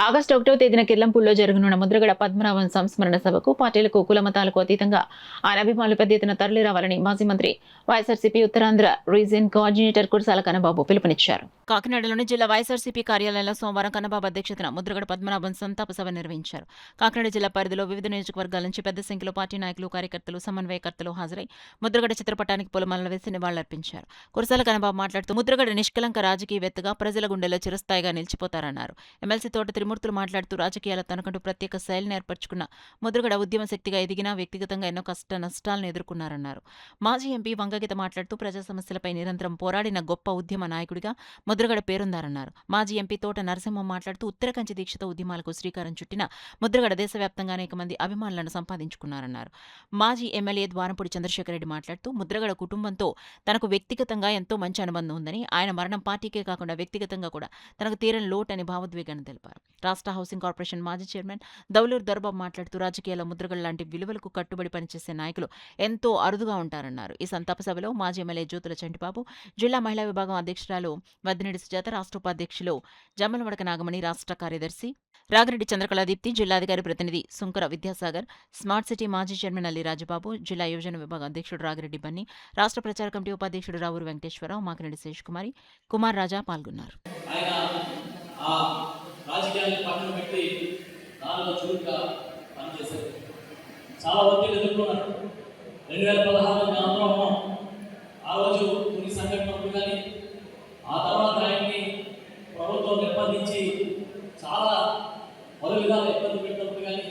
August 1వ తేదీన కిర్లంపూడిలో జరగనున్న ముద్రగడ పద్మనాభం సంస్మరణ సభకు పార్టీలకు కులమతాలకు అతీతంగా ఆయన అభిమానులు పెద్ద ఎత్తున తరలిరావాలని మాజీ మంత్రి వైఎస్ఆర్సీపీ ఉత్తరాంధ్ర రీజియన్ కోఆర్డినేటర్ కురసాల కన్నబాబు పిలుపునిచ్చారు. కాకినాడలోని జిల్లా వైఎస్ఆర్సీపీ కార్యాలయంలో సోమవారం కన్నబాబు అధ్యక్షతన ముద్రగడ పద్మనాభం సంతాప సభ నిర్వహించారు. కాకినాడ జిల్లా పరిధిలో వివిధ నియోజకవర్గాల నుంచి పెద్ద సంఖ్యలో పార్టీ నాయకులు, కార్యకర్తలు, సమన్వయకర్తలు హాజరై ముద్రగడ చిత్రపటానికి పూలమాలలు వేసి నివాళులర్పించారు. కురసాల కన్నబాబు మాట్లాడుతూ ముద్రగడ నిష్కలంక రాజకీయవేత్తగా ప్రజల గుండెల్లో చిరస్థాయిగా నిలిచిపోతారన్నారు. ఎమ్మెల్సీ తోట త్రిమూర్తులు మాట్లాడుతూ రాజకీయాల తనకంటూ ప్రత్యేక శైలిని ఏర్పరచుకున్న ముద్రగడ ఉద్యమ శక్తిగా ఎదిగినా వ్యక్తిగతంగా ఎన్నో కష్ట నష్టాలను ఎదుర్కొన్నారన్నారు. మాజీ ఎంపీ వంగగీత మాట్లాడుతూ ప్రజా సమస్యలపై నిరంతరం పోరాడిన గొప్ప ఉద్యమ నాయకుడిగా ముద్రగడ పేరుందారన్నారు. మాజీ ఎంపీ తోట నరసింహం మాట్లాడుతూ ఉత్తరకంచి దీక్షతో ఉద్యమాలకు శ్రీకారం చుట్టిన ముద్రగడ దేశవ్యాప్తంగా అనేక మంది అభిమానులను సంపాదించుకున్నారన్నారు. మాజీ ఎమ్మెల్యే ద్వారంపూడి చంద్రశేఖర్ రెడ్డి మాట్లాడుతూ ముద్రగడ కుటుంబంతో తనకు వ్యక్తిగతంగా ఎంతో మంచి అనుబంధం ఉందని, ఆయన మరణం పార్టీకే కాకుండా వ్యక్తిగతంగా కూడా తనకు తీరని లోటని భావోద్వేగాన్ని తెలిపారు. రాష్ట్ర హౌసింగ్ కార్పొరేషన్ మాజీ చైర్మన్ దౌలూరు దొరబాబు మాట్లాడుతూ రాజకీయాల్లో ముద్రగడ లాంటి విలువలకు కట్టుబడి పనిచేసే నాయకులు ఎంతో అరుదుగా ఉంటారన్నారు. ఈ సంతాప సభలో మాజీ ఎమ్మెల్యే జ్యోతుల చంటిబాబు, జిల్లా మహిళా విభాగం అధ్యక్షురాలు వద్దినేడి సుజాత, రాష్ట్ర ఉపాధ్యక్షులు జమ్మలవడక నాగమణి, రాష్ట్ర కార్యదర్శి రాగిరెడ్డి చంద్రకళాదీప్తి, జిల్లాధికారి ప్రతినిధి సుంకర విద్యాసాగర్, స్మార్ట్ సిటీ మాజీ చైర్మన్ అల్లి రాజబాబు, జిల్లా యువజన విభాగం అధ్యక్షుడు రాగిరెడ్డి బన్ని, రాష్ట్ర ప్రచార కమిటీ ఉపాధ్యక్షుడు రావూరు వెంకటేశ్వరరావు, మాకిరెడ్డి శేషకుమారి, కుమార్ రాజా పాల్గొన్నారు. రాజకీయాన్ని పక్కన పెట్టి దానిలో చురుగ్గా పనిచేశారు. చాలా ఒత్తిడి ఎదుర్కొన్నారు. 2016 ఆందోళన ఆ రోజు కొన్ని సంఘటనలు కానీ ఆ తర్వాత ఆయన్ని ప్రభుత్వం నిర్బంధించి చాలా పలు విధాలు ఇబ్బంది పెట్టినప్పుడు కానీ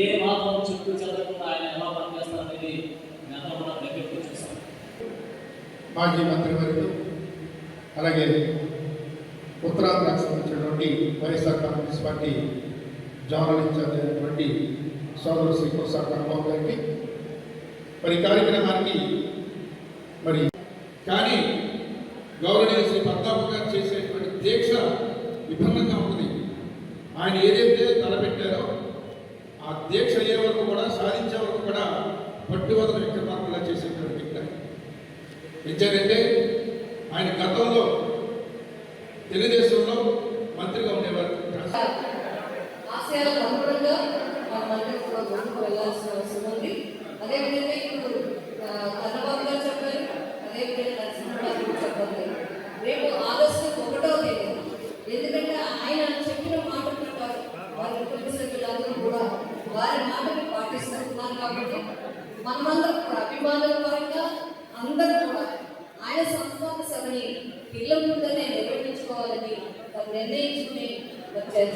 ఏ మాత్రం చుట్టూ చెదరకుండా ఆయన ఎలా పనిచేస్తారనేది మేము కూడా దగ్గరికి చూస్తాం. మాజీ మంత్రివర్యులు అలాగే ఉత్తరాంధ్రకు సంబంధించినటువంటి YSR Congress party general incharge అయినటువంటి సోదరుడు శ్రీ కురసాల కన్నబాబు గారికి మరి కార్యక్రమానికి మరి కానీ గౌరవనీయ శ్రీ పద్మనాభం గారు చేసేటువంటి దీక్ష విభిన్నంగా ఉంటుంది. ఆయన ఏదైతే తలపెట్టారో ఆ దీక్ష అయ్యే వరకు కూడా, సాధించే వరకు కూడా పట్టువదల విక్రమార్కులా చేసేటువంటి వ్యక్తి. ఎందుకంటే ఆయన గతంలో తెలుగుదేశంలో మంత్రిగా ఉండేవారు. ఆశయాలకు అనుగుణంగా మనమందరం కూడా ముందుకు వెళ్ళాల్సిన అవసరం ఉంది. అదేవిధంగా ఇప్పుడు కన్నబాబు గారు చెప్పారు, అదేవిధంగా నరసింహరావు చెప్పారు. రేపు ఆగస్టు 1వ తేదీ, ఎందుకంటే ఆయన చెప్పిన మాట ప్రకారం వారి కుటుంబ సభ్యులందరూ కూడా వారి మాటను పాటిస్తున్నారు. కాబట్టి మనమందరం కూడా అభిమానుల పరంగా అందరూ కూడా ఆయన సంస్థాన సభని కిర్లంపూడిలోనే నిర్వహించుకోవాలని నిర్ణయించుకుని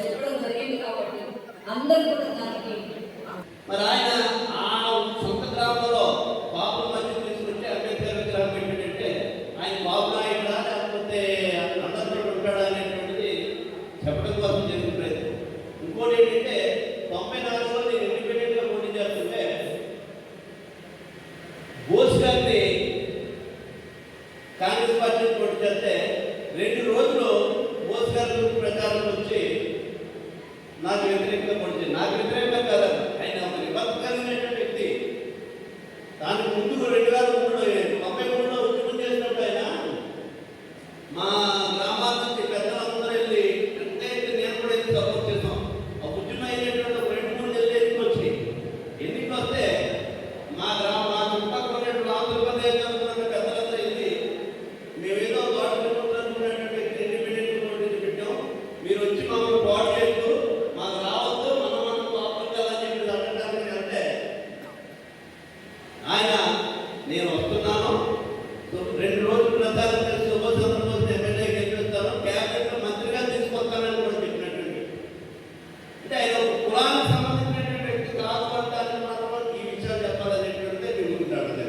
చెప్పడం జరిగింది. కాబట్టి అందరూ కూడా దానికి మరి ఆయన ఆ సొంత గ్రామంలో బాబుల మధ్య తీసుకొచ్చి అంబేద్కర్ విగ్రహం పెట్టినట్టే ఆయన బాబు నాయుడా లేకపోతే అందరితో ఉంటాడా అనేటువంటిది చెప్పడం కోసం చేసిన ప్రయత్నం. ఇంకోటి ఏంటంటే 94లో నేను ఇండిపెండెంట్గా పోటీ చేస్తుంటే బోస్ గారిని కాంగ్రెస్ పార్టీ పోటీ చేస్తే 2 రోజులు బోస్ గారి ప్రచారం వచ్చి నాకు వ్యతిరేకంగా పొడిచింది. నాకు వ్యతిరేకంగా కాదు, ఆయన విపత్కరమైనటువంటి వ్యక్తి. దానికి ముందు 2093లో ఉద్యమం చేసినప్పుడు ఆయన మా గ్రామాల నుంచి పెద్దలందరూ వెళ్ళి ప్రత్యేక నేను కూడా వెళ్ళి సపోర్ట్ చేసాం. ఆ ఉద్యమం అయినటువంటి 2-3 నెలలు ఎన్నికొచ్చి వస్తే మా చుట్టుపక్కల ఉన్నటువంటి ఆంధ్రప్రదేశ్ చదువుకున్న పెద్దలందరూ వెళ్ళి మేమేదో గవర్నమెంట్ ఇండిపెండెంట్ పోటీ పెట్టాం, మీరు వచ్చి మమ్మల్ని పోటీ చేయొద్దు, మాకు రావద్దు, మనం బాగుండాలని చెప్పి అడగడానికి అంటే ఆయన నేను వస్తున్నాను, 2 రోజులు ప్రచారం చేసి సుభాష్ చంద్రబోస్ ఎమ్మెల్యే గెలిపిస్తాను, క్యాబినెట్ మంత్రిగా తీసుకొస్తానని కూడా చెప్పినట్టు. అంటే ఆయన కులానికి